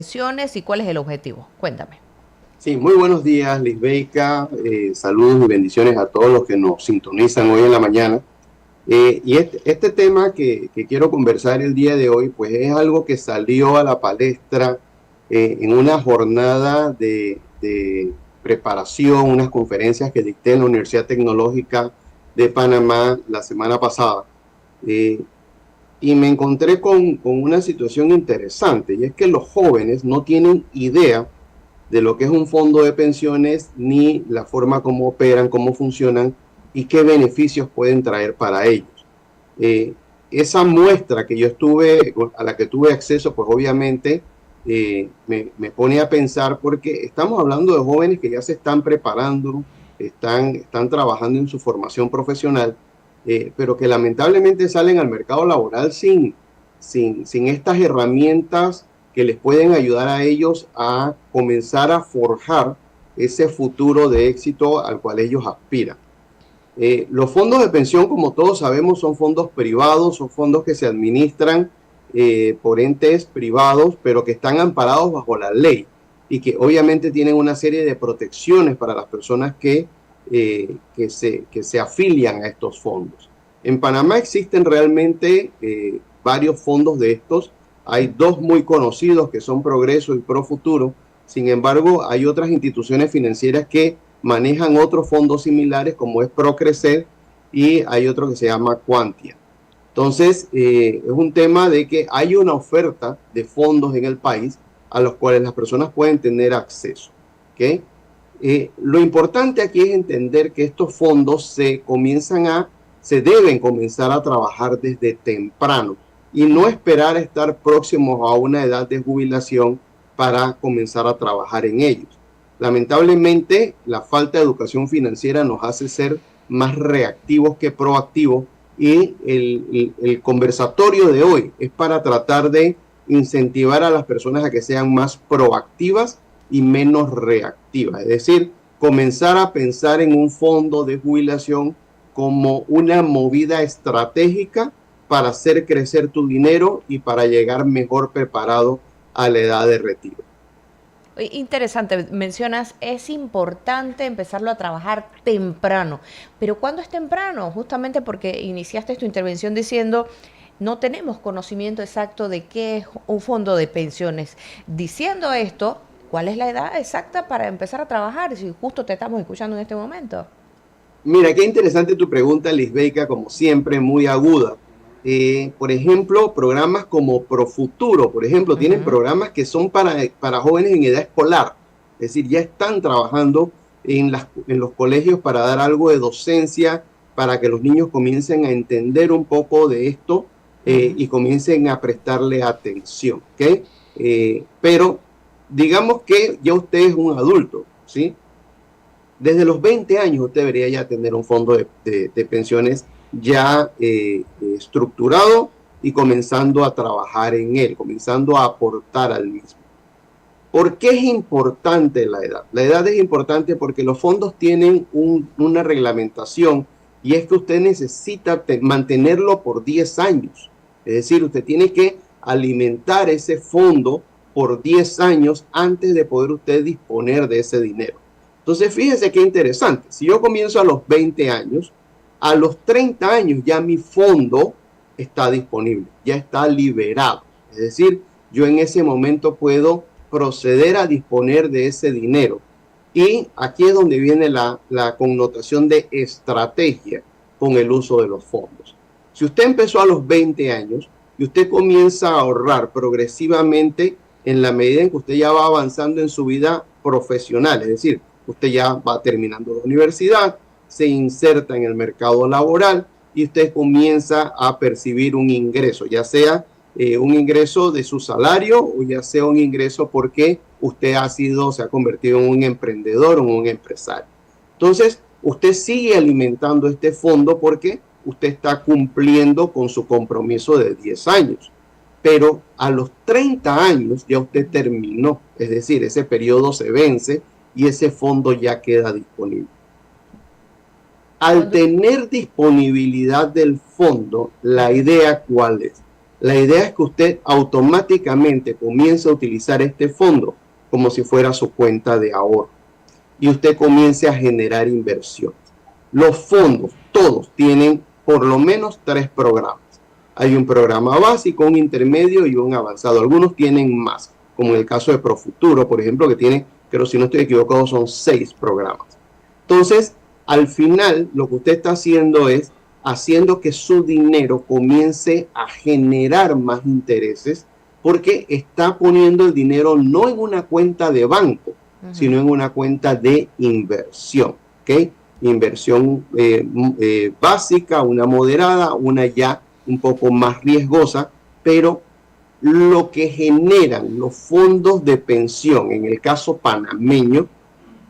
pensiones y cuál es el objetivo. Cuéntame. Sí, muy buenos días, Lisbeica. Saludos y bendiciones a todos los que nos sintonizan hoy en la mañana. Y este tema que quiero conversar el día de hoy, pues es algo que salió a la palestra en una jornada de preparación, unas conferencias que dicté en la Universidad Tecnológica de Panamá la semana pasada. Eh, y me encontré con una situación interesante, y es que los jóvenes no tienen idea de lo que es un fondo de pensiones, ni la forma como operan, cómo funcionan y qué beneficios pueden traer para ellos. Eh, esa muestra que yo estuve, a la que tuve acceso, pues obviamente me pone a pensar porque estamos hablando de jóvenes que ya se están preparando, están trabajando en su formación profesional, pero que lamentablemente salen al mercado laboral sin estas herramientas que les pueden ayudar a ellos a comenzar a forjar ese futuro de éxito al cual ellos aspiran. Los fondos de pensión, como todos sabemos, son fondos privados, son fondos que se administran por entes privados, pero que están amparados bajo la ley y que obviamente tienen una serie de protecciones para las personas que se afilian a estos fondos. En Panamá existen realmente varios fondos de estos. Hay dos muy conocidos que son Progreso y Profuturo. Sin embargo, hay otras instituciones financieras que manejan otros fondos similares como es Procrecer y hay otro que se llama Quantia. Entonces, es un tema de que hay una oferta de fondos en el país a los cuales las personas pueden tener acceso. ¿Okay? Lo importante aquí es entender que estos fondos se deben comenzar a trabajar desde temprano y no esperar a estar próximos a una edad de jubilación para comenzar a trabajar en ellos. Lamentablemente, la falta de educación financiera nos hace ser más reactivos que proactivos y el conversatorio de hoy es para tratar de incentivar a las personas a que sean más proactivas y menos reactivas. Es decir, comenzar a pensar en un fondo de jubilación como una movida estratégica para hacer crecer tu dinero y para llegar mejor preparado a la edad de retiro. Interesante, mencionas, es importante empezarlo a trabajar temprano. Pero ¿cuándo es temprano? Justamente porque iniciaste tu intervención diciendo, no tenemos conocimiento exacto de qué es un fondo de pensiones. Diciendo esto, ¿cuál es la edad exacta para empezar a trabajar? Si justo te estamos escuchando en este momento. Mira, qué interesante tu pregunta, Lisbeica, como siempre, muy aguda. Por ejemplo, programas como Profuturo, por ejemplo, tienen programas que son para jóvenes en edad escolar. Es decir, ya están trabajando en los colegios para dar algo de docencia, para que los niños comiencen a entender un poco de esto y comiencen a prestarle atención. ¿Okay? Pero digamos que ya usted es un adulto, ¿sí? Desde los 20 años usted debería ya tener un fondo de pensiones ya estructurado y comenzando a trabajar en él, comenzando a aportar al mismo. ¿Por qué es importante la edad? La edad es importante porque los fondos tienen una reglamentación y es que usted necesita mantenerlo por 10 años. Es decir, usted tiene que alimentar ese fondo por 10 años antes de poder usted disponer de ese dinero. Entonces, fíjese qué interesante. Si yo comienzo a los 20 años, a los 30 años ya mi fondo está disponible, ya está liberado. Es decir, yo en ese momento puedo proceder a disponer de ese dinero. Y aquí es donde viene la connotación de estrategia con el uso de los fondos. Si usted empezó a los 20 años y usted comienza a ahorrar progresivamente en la medida en que usted ya va avanzando en su vida profesional, es decir, usted ya va terminando la universidad, se inserta en el mercado laboral y usted comienza a percibir un ingreso, ya sea un ingreso de su salario o ya sea un ingreso porque usted se ha convertido en un emprendedor o en un empresario. Entonces, usted sigue alimentando este fondo porque usted está cumpliendo con su compromiso de 10 años. Pero a los 30 años ya usted terminó, es decir, ese periodo se vence y ese fondo ya queda disponible. Al Cuando tener disponibilidad del fondo, la idea ¿cuál es? La idea es que usted automáticamente comience a utilizar este fondo como si fuera su cuenta de ahorro y usted comience a generar inversión. Los fondos, todos tienen por lo menos 3 programas. Hay un programa básico, un intermedio y un avanzado. Algunos tienen más, como en el caso de Profuturo, por ejemplo, que tiene, pero si no estoy equivocado, son 6 programas. Entonces, al final, lo que usted está haciendo es haciendo que su dinero comience a generar más intereses porque está poniendo el dinero no en una cuenta de banco, sino en una cuenta de inversión, ¿ok? Inversión básica, una moderada, una ya un poco más riesgosa, pero lo que generan los fondos de pensión, en el caso panameño,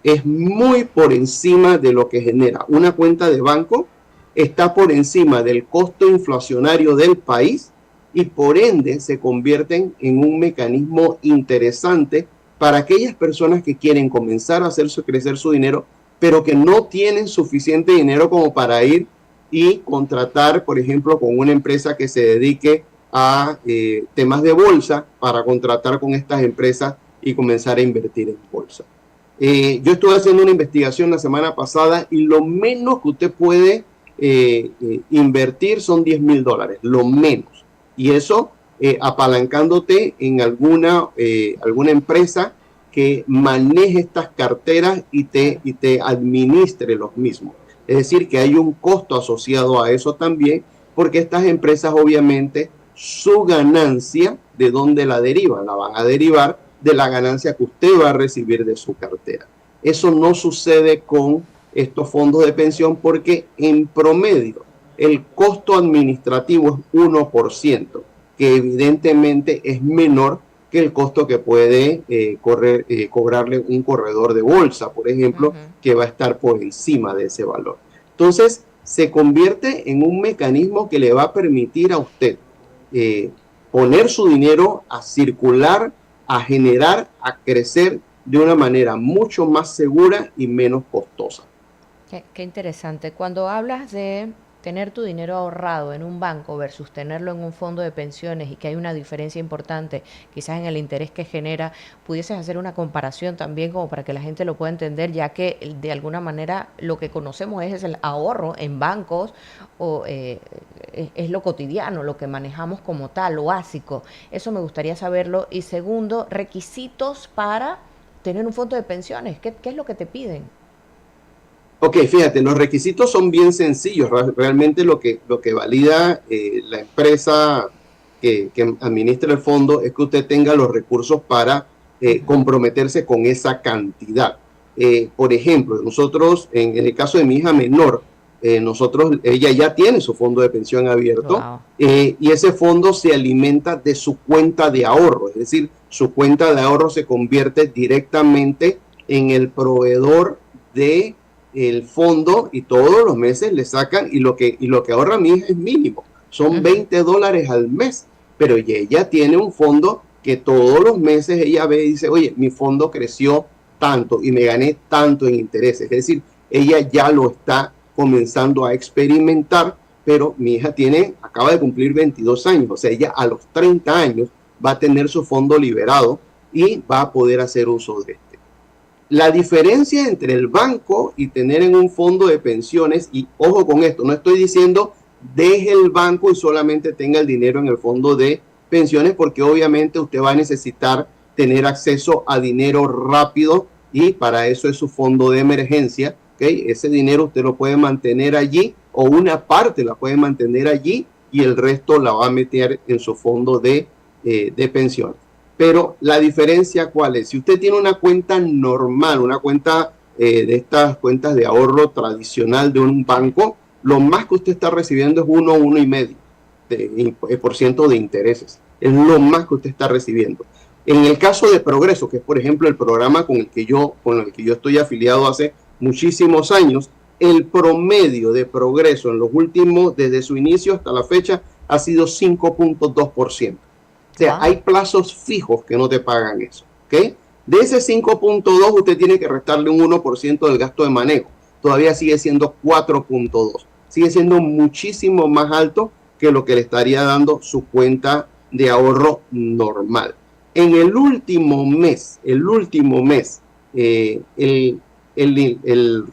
es muy por encima de lo que genera una cuenta de banco, está por encima del costo inflacionario del país y por ende se convierten en un mecanismo interesante para aquellas personas que quieren comenzar a hacer crecer su dinero, pero que no tienen suficiente dinero como para ir y contratar, por ejemplo, con una empresa que se dedique a temas de bolsa para contratar con estas empresas y comenzar a invertir en bolsa. Yo estuve haciendo una investigación la semana pasada y lo menos que usted puede invertir son $10,000, lo menos. Y eso apalancándote en alguna empresa que maneje estas carteras y te administre los mismos. Es decir, que hay un costo asociado a eso también, porque estas empresas obviamente su ganancia, ¿de dónde la derivan? La van a derivar de la ganancia que usted va a recibir de su cartera. Eso no sucede con estos fondos de pensión porque en promedio el costo administrativo es 1%, que evidentemente es menor que el costo que puede cobrarle un corredor de bolsa, por ejemplo, que va a estar por encima de ese valor. Entonces, se convierte en un mecanismo que le va a permitir a usted poner su dinero a circular, a generar, a crecer de una manera mucho más segura y menos costosa. Qué interesante. Cuando hablas de tener tu dinero ahorrado en un banco versus tenerlo en un fondo de pensiones y que hay una diferencia importante quizás en el interés que genera, pudieses hacer una comparación también como para que la gente lo pueda entender, ya que de alguna manera lo que conocemos es el ahorro en bancos o es lo cotidiano, lo que manejamos como tal, lo básico. Eso me gustaría saberlo. Y segundo, requisitos para tener un fondo de pensiones. ¿Qué es lo que te piden? Ok, fíjate, los requisitos son bien sencillos. Realmente lo que valida la empresa que administra el fondo es que usted tenga los recursos para comprometerse con esa cantidad. Por ejemplo, nosotros, en el caso de mi hija menor, ella ya tiene su fondo de pensión abierto. Wow. Y ese fondo se alimenta de su cuenta de ahorro, es decir, su cuenta de ahorro se convierte directamente en el proveedor de el fondo y todos los meses le sacan y lo que ahorra mi hija es mínimo, son $20 al mes, pero ella tiene un fondo que todos los meses ella ve y dice, oye, mi fondo creció tanto y me gané tanto en intereses, es decir, ella ya lo está comenzando a experimentar, pero mi hija acaba de cumplir 22 años, o sea, ella a los 30 años va a tener su fondo liberado y va a poder hacer uso de este. La diferencia entre el banco y tener en un fondo de pensiones, y ojo con esto, no estoy diciendo deje el banco y solamente tenga el dinero en el fondo de pensiones, porque obviamente usted va a necesitar tener acceso a dinero rápido y para eso es su fondo de emergencia, ¿okay? Ese dinero usted lo puede mantener allí o una parte la puede mantener allí y el resto la va a meter en su fondo de pensiones. Pero la diferencia, ¿cuál es? Si usted tiene una cuenta normal, una cuenta de estas cuentas de ahorro tradicional de un banco, lo más que usted está recibiendo es 1,5% de intereses. Es lo más que usted está recibiendo. En el caso de Progreso, que es por ejemplo el programa con el que yo estoy afiliado hace muchísimos años, el promedio de Progreso en los últimos, desde su inicio hasta la fecha, ha sido 5.2%. O sea, hay plazos fijos que no te pagan eso, ¿ok? De ese 5.2 usted tiene que restarle un 1% del gasto de manejo. Todavía sigue siendo 4.2. Sigue siendo muchísimo más alto que lo que le estaría dando su cuenta de ahorro normal. En el último mes, el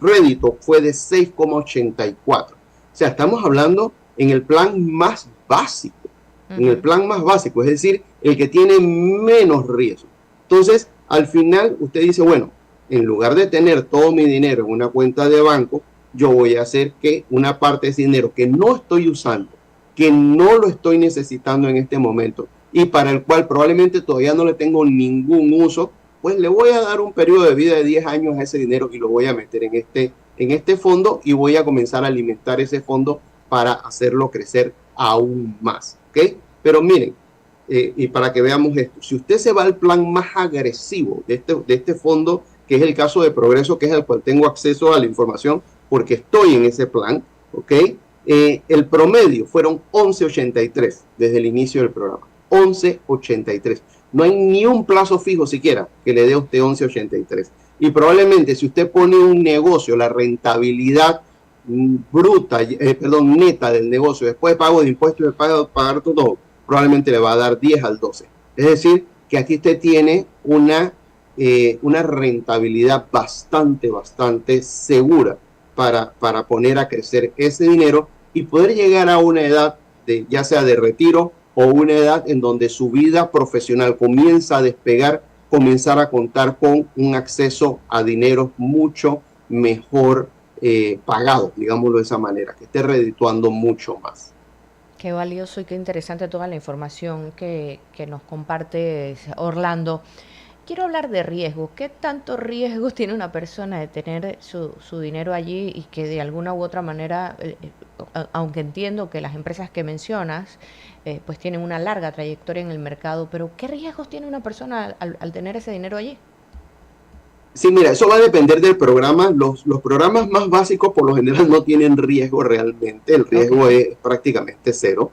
rédito fue de 6,84. O sea, estamos hablando en el plan más básico, es decir, el que tiene menos riesgo. Entonces, al final, usted dice, bueno, en lugar de tener todo mi dinero en una cuenta de banco, yo voy a hacer que una parte de ese dinero que no estoy usando, que no lo estoy necesitando en este momento y para el cual probablemente todavía no le tengo ningún uso, pues le voy a dar un periodo de vida de 10 años a ese dinero y lo voy a meter en este fondo y voy a comenzar a alimentar ese fondo para hacerlo crecer aún más, ¿ok? Pero miren, y para que veamos esto, si usted se va al plan más agresivo de este fondo, que es el caso de Progreso, que es el cual tengo acceso a la información porque estoy en ese plan, ¿ok? El promedio fueron 11.83 desde el inicio del programa, 11.83. No hay ni un plazo fijo siquiera que le dé a usted 11.83. Y probablemente si usted pone un negocio, la rentabilidad neta del negocio, después de pago de impuestos, después de pagar todo, probablemente le va a dar 10 al 12. Es decir, que aquí usted tiene una rentabilidad bastante segura para poner a crecer ese dinero y poder llegar a una edad ya sea de retiro o una edad en donde su vida profesional comienza a despegar, comenzar a contar con un acceso a dinero mucho mejor pagado, digámoslo de esa manera, que esté redituando mucho más. Qué valioso y qué interesante toda la información que nos compartes, Orlando. Quiero hablar de riesgo. ¿Qué tanto riesgo tiene una persona de tener su dinero allí y que de alguna u otra manera, aunque entiendo que las empresas que mencionas pues tienen una larga trayectoria en el mercado, pero qué riesgos tiene una persona al tener ese dinero allí? Sí, mira, eso va a depender del programa. Los programas más básicos por lo general no tienen riesgo realmente. El riesgo es prácticamente cero.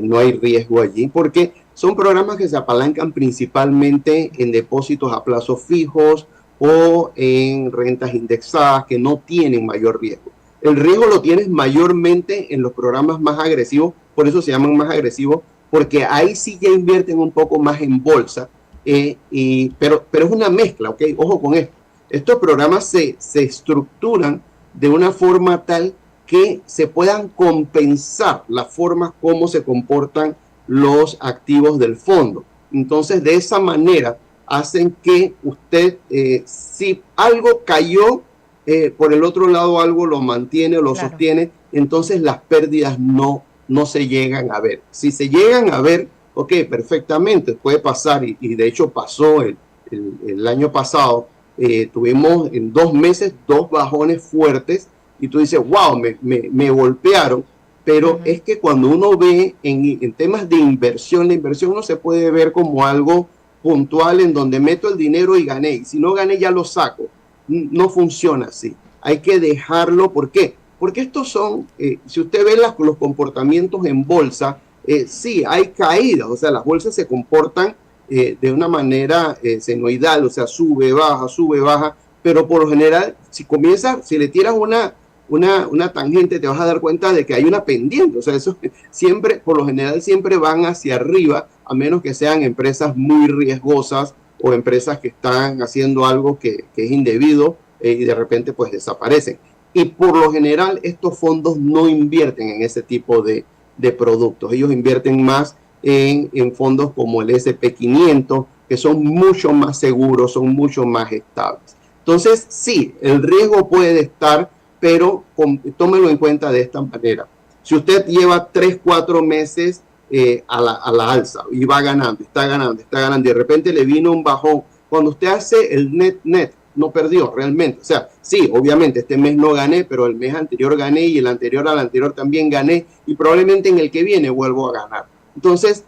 No hay riesgo allí porque son programas que se apalancan principalmente en depósitos a plazos fijos o en rentas indexadas que no tienen mayor riesgo. El riesgo lo tienes mayormente en los programas más agresivos, por eso se llaman más agresivos, porque ahí sí ya invierten un poco más en bolsa. Pero es una mezcla, ¿ok? Ojo con esto. Estos programas se estructuran de una forma tal que se puedan compensar las formas como se comportan los activos del fondo. Entonces, de esa manera, hacen que usted, si algo cayó, por el otro lado algo lo mantiene o lo sostiene, entonces las pérdidas no se llegan a ver. Si se llegan a ver, ok, perfectamente, puede pasar y de hecho pasó el año pasado, tuvimos en 2 meses 2 bajones fuertes y tú dices, wow, me golpearon, pero es que cuando uno ve en temas de inversión, la inversión no se puede ver como algo puntual en donde meto el dinero y gané, y si no gané ya lo saco, no funciona así, hay que dejarlo. ¿Por qué? Porque estos son, si usted ve los comportamientos en bolsa, sí, hay caídas, o sea, las bolsas se comportan de una manera senoidal, o sea, sube, baja, pero por lo general, si le tiras una tangente, te vas a dar cuenta de que hay una pendiente, o sea, eso siempre, por lo general, siempre van hacia arriba, a menos que sean empresas muy riesgosas o empresas que están haciendo algo que es indebido y de repente pues desaparecen. Y por lo general, estos fondos no invierten en ese tipo de productos. Ellos invierten más en fondos como el SP500, que son mucho más seguros, son mucho más estables. Entonces, sí, el riesgo puede estar, pero tómelo en cuenta de esta manera. Si usted lleva 3, 4 meses a la alza y va ganando, está ganando, y de repente le vino un bajón, cuando usted hace el net, no perdió realmente. O sea, sí, obviamente este mes no gané, pero el mes anterior gané y el anterior al anterior también gané y probablemente en el que viene vuelvo a ganar. Entonces,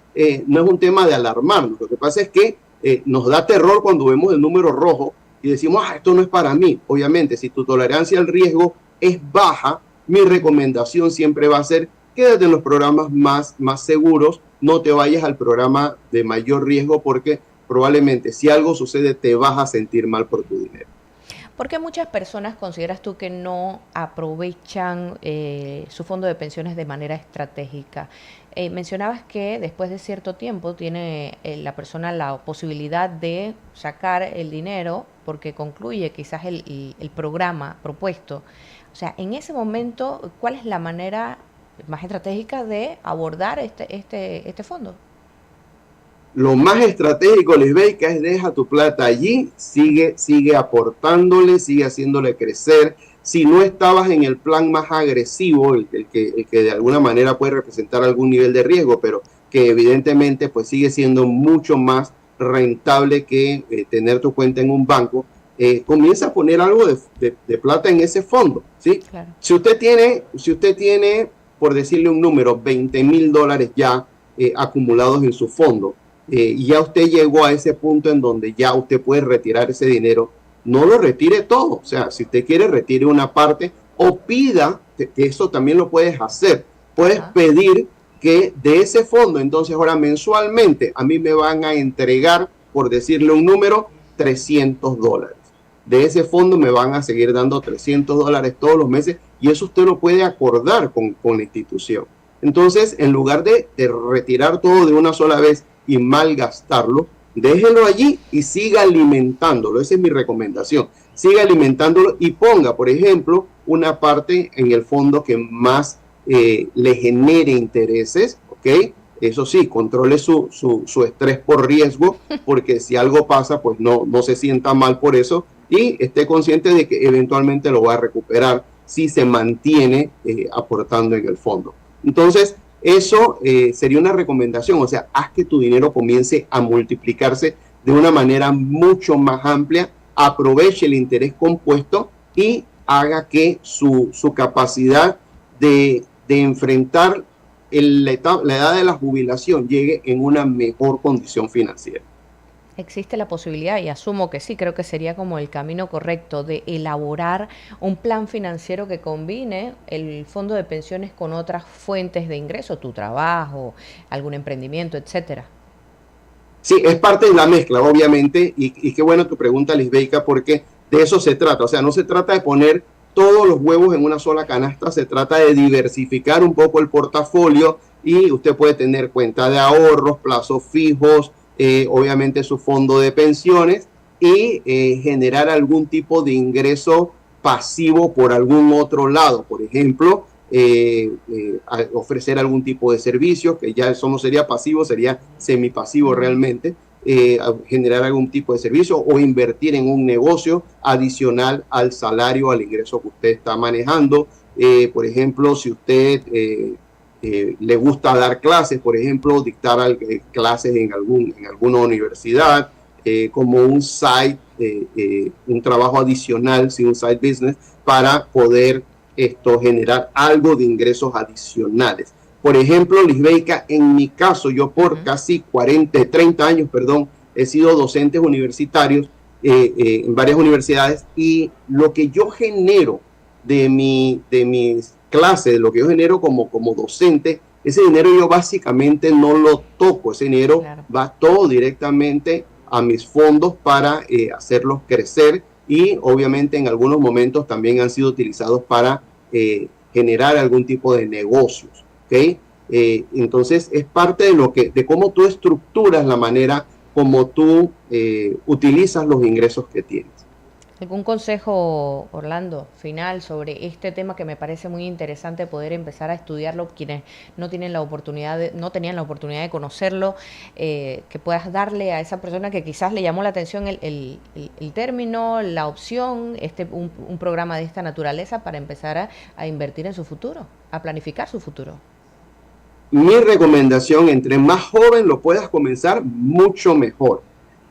no es un tema de alarmarnos. Lo que pasa es que nos da terror cuando vemos el número rojo y decimos, esto no es para mí. Obviamente, si tu tolerancia al riesgo es baja, mi recomendación siempre va a ser quédate en los programas más seguros, no te vayas al programa de mayor riesgo porque probablemente si algo sucede te vas a sentir mal por tu dinero. ¿Por qué muchas personas consideras tú que no aprovechan su fondo de pensiones de manera estratégica? Mencionabas que después de cierto tiempo tiene la persona la posibilidad de sacar el dinero porque concluye quizás el programa propuesto. O sea, en ese momento, ¿cuál es la manera más estratégica de abordar este fondo? Lo más estratégico, Lisbeth, es deja tu plata allí, sigue aportándole, sigue haciéndole crecer. Si no estabas en el plan más agresivo, el que de alguna manera puede representar algún nivel de riesgo, pero que evidentemente pues sigue siendo mucho más rentable que tener tu cuenta en un banco, comienza a poner algo de plata en ese fondo, ¿sí? Claro. Si usted tiene, por decirle un número, $20,000 ya acumulados en su fondo, y ya usted llegó a ese punto en donde ya usted puede retirar ese dinero, no lo retire todo. O sea, si usted quiere, retire una parte o pida, que eso también lo puedes hacer. Puedes Ajá. pedir que de ese fondo, entonces ahora mensualmente, a mí me van a entregar, por decirle un número, $300. De ese fondo me van a seguir dando $300 todos los meses y eso usted lo puede acordar con la institución. Entonces, en lugar de retirar todo de una sola vez y malgastarlo, déjelo allí y siga alimentándolo. Esa es mi recomendación. Siga alimentándolo y ponga, por ejemplo, una parte en el fondo que más le genere intereses, ¿ok? Eso sí, controle su estrés por riesgo, porque si algo pasa, pues no se sienta mal por eso y esté consciente de que eventualmente lo va a recuperar si se mantiene aportando en el fondo. Entonces, eso sería una recomendación, o sea, haz que tu dinero comience a multiplicarse de una manera mucho más amplia, aproveche el interés compuesto y haga que su capacidad de enfrentar la edad de la jubilación llegue en una mejor condición financiera. Existe la posibilidad, y asumo que sí, creo que sería como el camino correcto de elaborar un plan financiero que combine el fondo de pensiones con otras fuentes de ingreso, tu trabajo, algún emprendimiento, etcétera. Sí, es parte de la mezcla, obviamente, y qué buena tu pregunta, Lisbeica, porque de eso se trata. O sea, no se trata de poner todos los huevos en una sola canasta, se trata de diversificar un poco el portafolio y usted puede tener cuenta de ahorros, plazos fijos, obviamente su fondo de pensiones y generar algún tipo de ingreso pasivo por algún otro lado. Por ejemplo, ofrecer algún tipo de servicio, que ya eso no sería pasivo, sería semipasivo realmente, generar algún tipo de servicio o invertir en un negocio adicional al salario, al ingreso que usted está manejando. Por ejemplo, si usted le gusta dar clases, por ejemplo, dictar clases en alguna universidad, como un side, un trabajo adicional, sí, un side business, para poder generar algo de ingresos adicionales. Por ejemplo, Lisbeica, en mi caso, yo por casi 30 años, perdón, he sido docente universitarios en varias universidades y lo que yo genero de mis clases, lo que yo genero como docente, ese dinero yo básicamente no lo toco, ese dinero Claro. va todo directamente a mis fondos para hacerlos crecer y obviamente en algunos momentos también han sido utilizados para generar algún tipo de negocios, ¿ok? Entonces es parte de cómo tú estructuras la manera como tú utilizas los ingresos que tienes. ¿Algún consejo, Orlando, final sobre este tema que me parece muy interesante poder empezar a estudiarlo quienes no tienen la oportunidad no tenían la oportunidad de conocerlo, que puedas darle a esa persona que quizás le llamó la atención el término, la opción, un programa de esta naturaleza para empezar a invertir en su futuro, a planificar su futuro? Mi recomendación, entre más joven lo puedas comenzar, mucho mejor.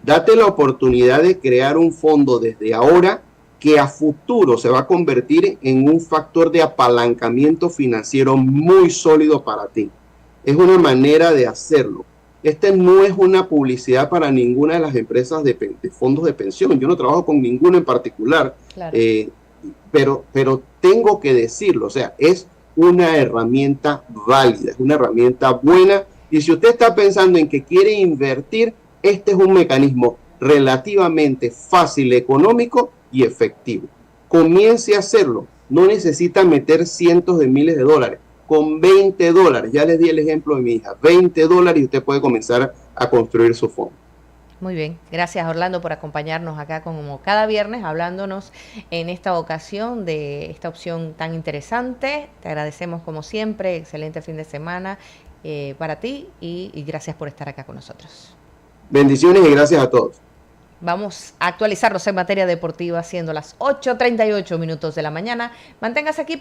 Date la oportunidad de crear un fondo desde ahora que a futuro se va a convertir en un factor de apalancamiento financiero muy sólido para ti. Es una manera de hacerlo. Este no es una publicidad para ninguna de las empresas de fondos de pensión. Yo no trabajo con ninguno en particular, Claro. pero tengo que decirlo. O sea, es una herramienta válida, es una herramienta buena. Y si usted está pensando en que quiere invertir, este es un mecanismo relativamente fácil, económico y efectivo. Comience a hacerlo. No necesita meter cientos de miles de dólares. Con $20, ya les di el ejemplo de mi hija, $20 y usted puede comenzar a construir su fondo. Muy bien, gracias Orlando por acompañarnos acá como cada viernes, hablándonos en esta ocasión de esta opción tan interesante. Te agradecemos como siempre, excelente fin de semana para ti y gracias por estar acá con nosotros. Bendiciones y gracias a todos. Vamos a actualizarnos en materia deportiva siendo las 8:38 minutos de la mañana. Manténgase aquí.